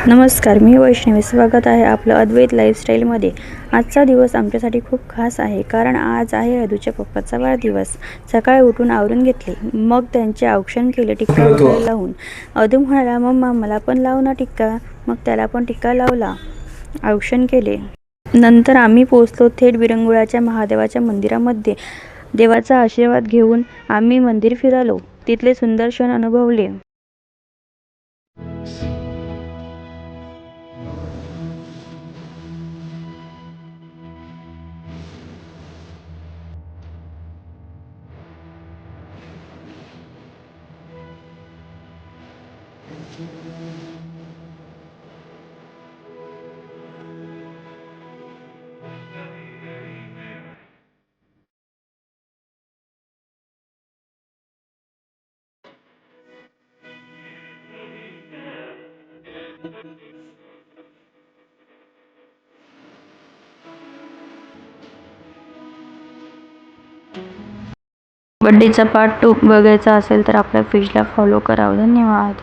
नमस्कार, मी वैष्णवी. स्वागत आहे आपलं अद्वैत लाईफस्टाईलमध्ये. आजचा दिवस आमच्यासाठी खूप खास आहे, कारण आज आहे अदूच्या पप्पाचा वाढदिवस. सकाळी उठून आवरून घेतले, मग त्यांचे औक्षण केले टिक्का वगैरे लावून. अदू म्हणाला, मम्मा मला पण लाव ना टिक्का. मग त्याला पण टिक्का लावला, औक्षण केले. नंतर आम्ही पोचलो थेट विरंगुळ्याच्या महादेवाच्या मंदिरामध्ये. देवाचा आशीर्वाद घेऊन आम्ही मंदिर फिरलो, तिथले सुंदर क्षण अनुभवले. बड्डेचा पार्ट 2 बघायचा असेल तर आपल्या पेजला फॉलो करा. धन्यवाद.